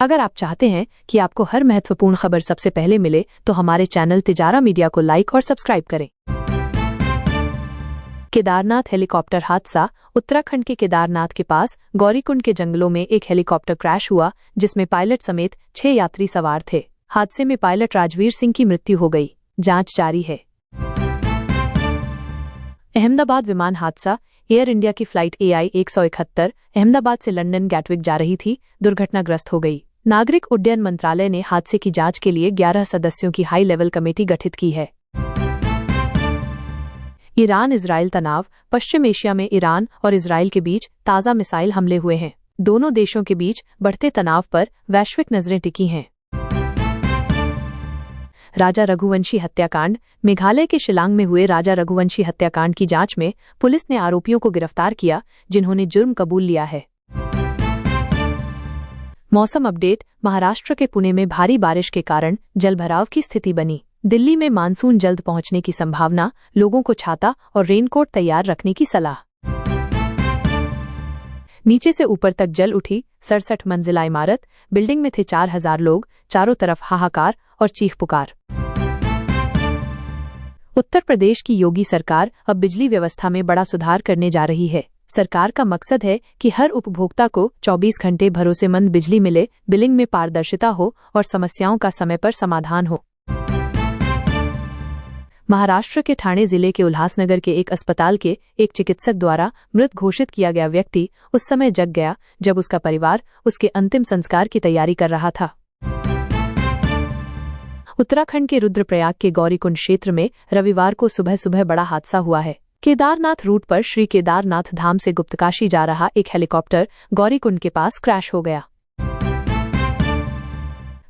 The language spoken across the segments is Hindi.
अगर आप चाहते हैं कि आपको हर महत्वपूर्ण खबर सबसे पहले मिले तो हमारे चैनल तिजारा मीडिया को लाइक और सब्सक्राइब करें। केदारनाथ हेलीकॉप्टर हादसा। उत्तराखंड के केदारनाथ के पास गौरीकुंड के जंगलों में एक हेलीकॉप्टर क्रैश हुआ जिसमें पायलट समेत 6 यात्री सवार थे। हादसे में पायलट राजवीर सिंह की मृत्यु हो गई। जांच जारी है। अहमदाबाद विमान हादसा। एयर इंडिया की फ्लाइट AI 171 अहमदाबाद से लंदन गैटविक जा रही थी, दुर्घटनाग्रस्त हो गई। नागरिक उड्डयन मंत्रालय ने हादसे की जांच के लिए 11 सदस्यों की हाई लेवल कमेटी गठित की है। ईरान इजराइल तनाव। पश्चिम एशिया में ईरान और इजराइल के बीच ताज़ा मिसाइल हमले हुए हैं। दोनों देशों के बीच बढ़ते तनाव पर वैश्विक नजरें टिकी हैं। राजा रघुवंशी हत्याकांड। मेघालय के शिलांग में हुए राजा रघुवंशी हत्याकांड की जांच में पुलिस ने आरोपियों को गिरफ्तार किया जिन्होंने जुर्म कबूल लिया है। मौसम अपडेट। महाराष्ट्र के पुणे में भारी बारिश के कारण जलभराव की स्थिति बनी। दिल्ली में मानसून जल्द पहुंचने की संभावना, लोगों को छाता और रेनकोट तैयार रखने की सलाह। नीचे से ऊपर तक जल उठी 67 मंजिला इमारत। बिल्डिंग में थे 4000 लोग। चारों तरफ हाहाकार और चीख पुकार। उत्तर प्रदेश की योगी सरकार अब बिजली व्यवस्था में बड़ा सुधार करने जा रही है। सरकार का मकसद है कि हर उपभोक्ता को 24 घंटे भरोसेमंद बिजली मिले, बिलिंग में पारदर्शिता हो और समस्याओं का समय पर समाधान हो। महाराष्ट्र के ठाणे जिले के उल्हासनगर के एक अस्पताल के एक चिकित्सक द्वारा मृत घोषित किया गया व्यक्ति उस समय जग गया जब उसका परिवार उसके अंतिम संस्कार की तैयारी कर रहा था। उत्तराखंड के रुद्रप्रयाग के गौरीकुंड क्षेत्र में रविवार को सुबह सुबह बड़ा हादसा हुआ है। केदारनाथ रूट पर श्री केदारनाथ धाम से गुप्तकाशी जा रहा एक हेलीकॉप्टर गौरीकुंड के पास क्रैश हो गया।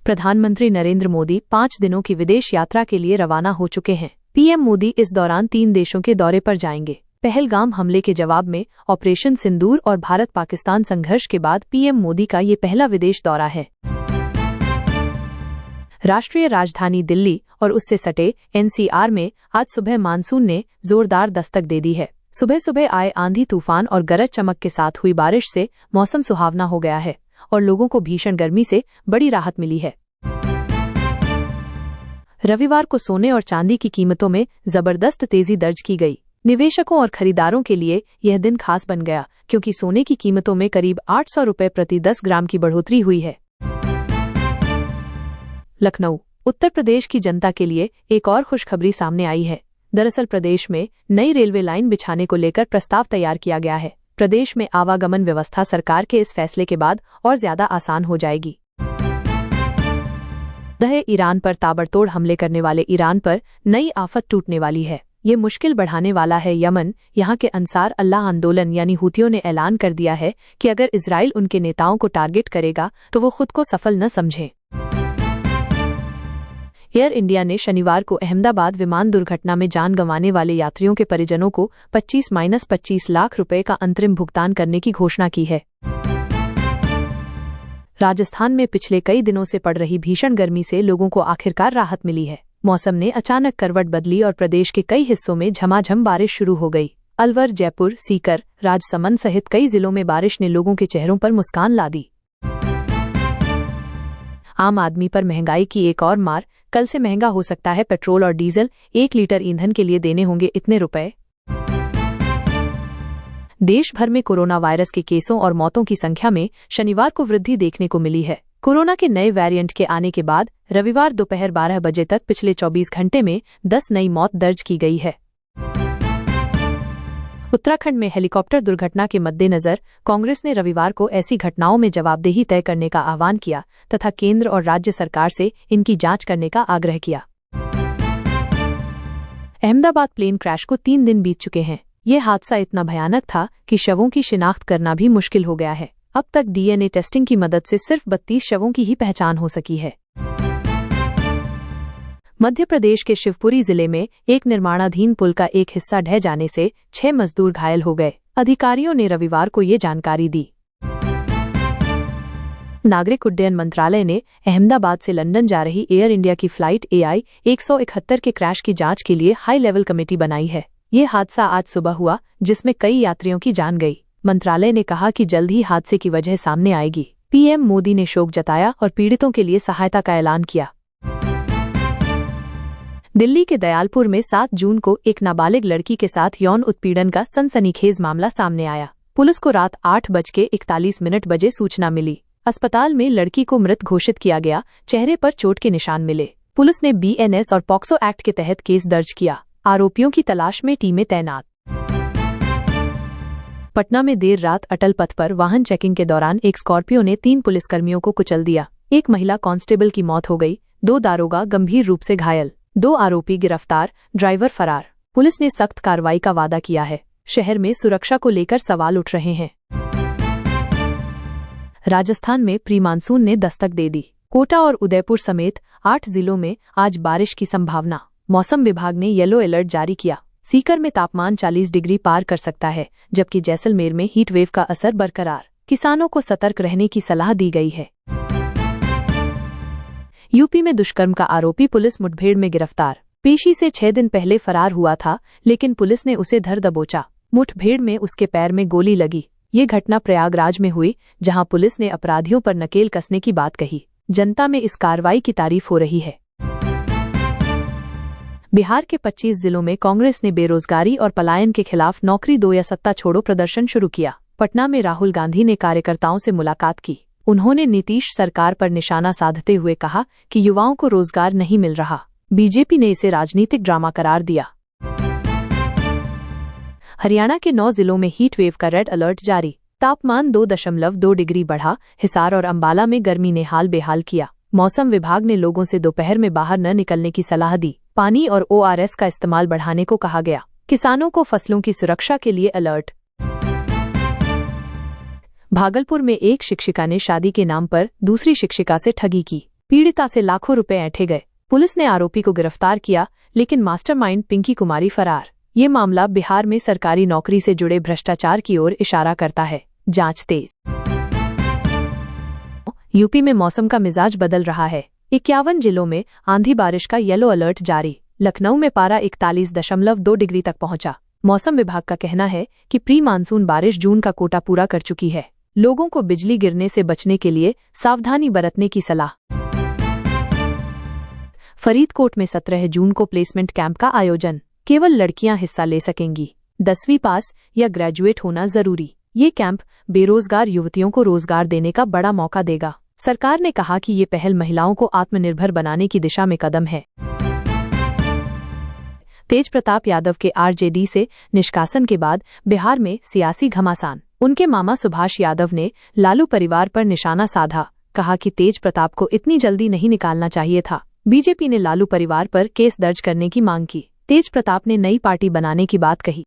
प्रधानमंत्री नरेंद्र मोदी 5 दिनों की विदेश यात्रा के लिए रवाना हो चुके हैं। पीएम मोदी इस दौरान 3 देशों के दौरे पर जाएंगे। पहलगाम हमले के जवाब में ऑपरेशन सिंदूर और भारत पाकिस्तान संघर्ष के बाद पीएम मोदी का ये पहला विदेश दौरा है। राष्ट्रीय राजधानी दिल्ली और उससे सटे NCR में आज सुबह मानसून ने जोरदार दस्तक दे दी है। सुबह सुबह आए आंधी तूफान और गरज चमक के साथ हुई बारिश से मौसम सुहावना हो गया है और लोगों को भीषण गर्मी से बड़ी राहत मिली है। रविवार को सोने और चांदी की कीमतों में जबरदस्त तेजी दर्ज की गई। निवेशकों और खरीदारों के लिए यह दिन खास बन गया क्योंकि सोने की कीमतों में करीब 800 रुपये प्रति 10 ग्राम की बढ़ोतरी हुई है। लखनऊ। उत्तर प्रदेश की जनता के लिए एक और खुशखबरी सामने आई है। दरअसल प्रदेश में नई रेलवे लाइन बिछाने को लेकर प्रस्ताव तैयार किया गया है। प्रदेश में आवागमन व्यवस्था सरकार के इस फैसले के बाद और ज्यादा आसान हो जाएगी। ईरान पर ताबड़तोड़ हमले करने वाले ईरान पर नई आफत टूटने वाली है। ये मुश्किल बढ़ाने वाला है यमन। यहाँ के अंसार अल्लाह आंदोलन यानी हुतियों ने ऐलान कर दिया है कि अगर इजराइल उनके नेताओं को टारगेट करेगा तो वो खुद को सफल न समझें। एयर इंडिया ने शनिवार को अहमदाबाद विमान दुर्घटना में जान गंवाने वाले यात्रियों के परिजनों को 25 लाख रुपए का अंतरिम भुगतान करने की घोषणा की है। राजस्थान में पिछले कई दिनों से पड़ रही भीषण गर्मी से लोगों को आखिरकार राहत मिली है। मौसम ने अचानक करवट बदली और प्रदेश के कई हिस्सों में झमाझम बारिश शुरू हो गई। अलवर, जयपुर, सीकर, राजसमंद सहित कई जिलों में बारिश ने लोगों के चेहरों पर मुस्कान ला दी। आम आदमी पर महंगाई की एक और मार। कल से महंगा हो सकता है पेट्रोल और डीजल। 1 लीटर ईंधन के लिए देने होंगे इतने रुपए। देश भर में कोरोना वायरस के केसों और मौतों की संख्या में शनिवार को वृद्धि देखने को मिली है। कोरोना के नए वेरिएंट के आने के बाद रविवार दोपहर 12 बजे तक पिछले 24 घंटे में 10 नई मौत दर्ज की गई है। उत्तराखंड में हेलीकॉप्टर दुर्घटना के मद्देनजर कांग्रेस ने रविवार को ऐसी घटनाओं में जवाबदेही तय करने का आह्वान किया तथा केंद्र और राज्य सरकार से इनकी जांच करने का आग्रह किया। अहमदाबाद प्लेन क्रैश को 3 दिन बीत चुके हैं। यह हादसा इतना भयानक था कि शवों की शिनाख्त करना भी मुश्किल हो गया है। अब तक DNA टेस्टिंग की मदद से सिर्फ 32 शवों की ही पहचान हो सकी है। मध्य प्रदेश के शिवपुरी जिले में एक निर्माणाधीन पुल का एक हिस्सा ढह जाने से 6 मजदूर घायल हो गए। अधिकारियों ने रविवार को ये जानकारी दी। नागरिक उड्डयन मंत्रालय ने अहमदाबाद से लंदन जा रही एयर इंडिया की फ्लाइट AI 171 के क्रैश की जांच के लिए हाई लेवल कमेटी बनाई है। ये हादसा आज सुबह हुआ जिसमें कई यात्रियों की जान गई। मंत्रालय ने कहा कि जल्द ही हादसे की वजह सामने आएगी। पीएम मोदी ने शोक जताया और पीड़ितों के लिए सहायता का ऐलान किया। दिल्ली के दयालपुर में 7 जून को एक नाबालिग लड़की के साथ यौन उत्पीड़न का सनसनीखेज मामला सामने आया। पुलिस को रात 8:41 बजे सूचना मिली। अस्पताल में लड़की को मृत घोषित किया गया। चेहरे पर चोट के निशान मिले। पुलिस ने बीएनएस और पॉक्सो एक्ट के तहत केस दर्ज किया। आरोपियों की तलाश में टीमें तैनात। पटना में देर रात अटल पथ पर वाहन चेकिंग के दौरान एक स्कॉर्पियो ने 3 पुलिसकर्मियों को कुचल दिया। एक महिला कांस्टेबल की मौत हो गई। 2 दारोगा गंभीर रूप से घायल। 2 आरोपी गिरफ्तार, ड्राइवर फरार। पुलिस ने सख्त कार्रवाई का वादा किया है। शहर में सुरक्षा को लेकर सवाल उठ रहे हैं। राजस्थान में प्री मानसून ने दस्तक दे दी। कोटा और उदयपुर समेत 8 जिलों में आज बारिश की संभावना। मौसम विभाग ने येलो अलर्ट जारी किया। सीकर में तापमान 40 डिग्री पार कर सकता है, जबकि जैसलमेर में हीट वेव का असर बरकरार। किसानों को सतर्क रहने की सलाह दी गई है। यूपी में दुष्कर्म का आरोपी पुलिस मुठभेड़ में गिरफ्तार। पेशी से 6 दिन पहले फरार हुआ था, लेकिन पुलिस ने उसे धर दबोचा। मुठभेड़ में उसके पैर में गोली लगी। ये घटना प्रयागराज में हुई, जहां पुलिस ने अपराधियों पर नकेल कसने की बात कही। जनता में इस कार्रवाई की तारीफ हो रही है। बिहार के 25 जिलों में कांग्रेस ने बेरोजगारी और पलायन के खिलाफ नौकरी दो या सत्ता छोड़ो प्रदर्शन शुरू किया। पटना में राहुल गांधी ने कार्यकर्ताओं से मुलाकात की। उन्होंने नीतीश सरकार पर निशाना साधते हुए कहा कि युवाओं को रोजगार नहीं मिल रहा। बीजेपी ने इसे राजनीतिक ड्रामा करार दिया। हरियाणा के 9 जिलों में हीट वेव का रेड अलर्ट जारी। तापमान 2.2 डिग्री बढ़ा। हिसार और अंबाला में गर्मी ने हाल बेहाल किया। मौसम विभाग ने लोगों से दोपहर में बाहर न निकलने की सलाह दी। पानी और ORS का इस्तेमाल बढ़ाने को कहा गया। किसानों को फसलों की सुरक्षा के लिए अलर्ट। भागलपुर में एक शिक्षिका ने शादी के नाम पर दूसरी शिक्षिका से ठगी की। पीड़िता से लाखों रुपए ऐंठे गए। पुलिस ने आरोपी को गिरफ्तार किया, लेकिन मास्टरमाइंड पिंकी कुमारी फरार। ये मामला बिहार में सरकारी नौकरी से जुड़े भ्रष्टाचार की ओर इशारा करता है। जांच तेज। यूपी में मौसम का मिजाज बदल रहा है। 51 जिलों में आंधी बारिश का येलो अलर्ट जारी। लखनऊ में पारा 41.2 डिग्री तक पहुंचा। मौसम विभाग का कहना है कि प्री मानसून बारिश जून का कोटा पूरा कर चुकी है। लोगों को बिजली गिरने से बचने के लिए सावधानी बरतने की सलाह। फरीदकोट में 17 जून को प्लेसमेंट कैंप का आयोजन। केवल लड़कियां हिस्सा ले सकेंगी। 10वीं पास या ग्रेजुएट होना जरूरी। ये कैंप बेरोजगार युवतियों को रोजगार देने का बड़ा मौका देगा। सरकार ने कहा कि ये पहल महिलाओं को आत्मनिर्भर बनाने की दिशा में कदम है। तेज प्रताप यादव के आरजेडी से निष्कासन के बाद बिहार में सियासी घमासान। उनके मामा सुभाष यादव ने लालू परिवार पर निशाना साधा। कहा कि तेज प्रताप को इतनी जल्दी नहीं निकालना चाहिए था। बीजेपी ने लालू परिवार पर केस दर्ज करने की मांग की। तेज प्रताप ने नई पार्टी बनाने की बात कही।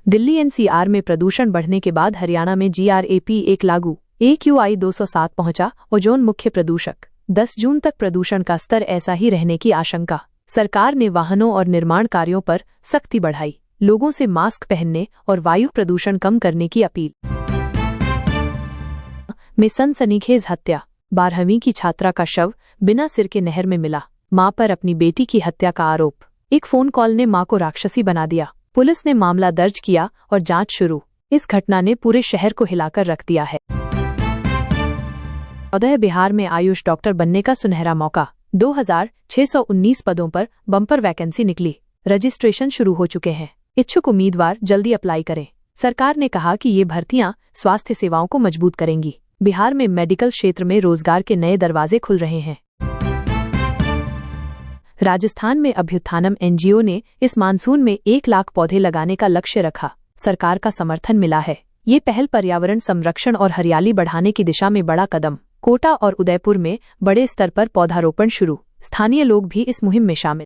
दिल्ली NCR में प्रदूषण बढ़ने के बाद हरियाणा में GRAP 1 लागू। AQI 207 पहुंचा। ओजोन मुख्य प्रदूषक। 10 जून तक प्रदूषण का स्तर ऐसा ही रहने की आशंका। सरकार ने वाहनों और निर्माण कार्यों पर सख्ती बढ़ाई। लोगों से मास्क पहनने और वायु प्रदूषण कम करने की अपील। में सनसनीखेज हत्या। 12वीं की छात्रा का शव बिना सिर के नहर में मिला। मां पर अपनी बेटी की हत्या का आरोप। एक फोन कॉल ने मां को राक्षसी बना दिया। पुलिस ने मामला दर्ज किया और जांच शुरू। इस घटना ने पूरे शहर को हिलाकर रख दिया है। बिहार में आयुष डॉक्टर बनने का सुनहरा मौका। 2619 पदों पर बम्पर वैकेंसी निकली। रजिस्ट्रेशन शुरू हो चुके हैं। इच्छुक उम्मीदवार जल्दी अप्लाई करें। सरकार ने कहा कि ये भर्तियां स्वास्थ्य सेवाओं को मजबूत करेंगी। बिहार में मेडिकल क्षेत्र में रोजगार के नए दरवाजे खुल रहे हैं। राजस्थान में अभ्युत्थानम NGO ने इस मानसून में 1 लाख पौधे लगाने का लक्ष्य रखा। सरकार का समर्थन मिला है। ये पहल पर्यावरण संरक्षण और हरियाली बढ़ाने की दिशा में बड़ा कदम। कोटा और उदयपुर में बड़े स्तर पर पौधारोपण शुरू। स्थानीय लोग भी इस मुहिम में शामिल।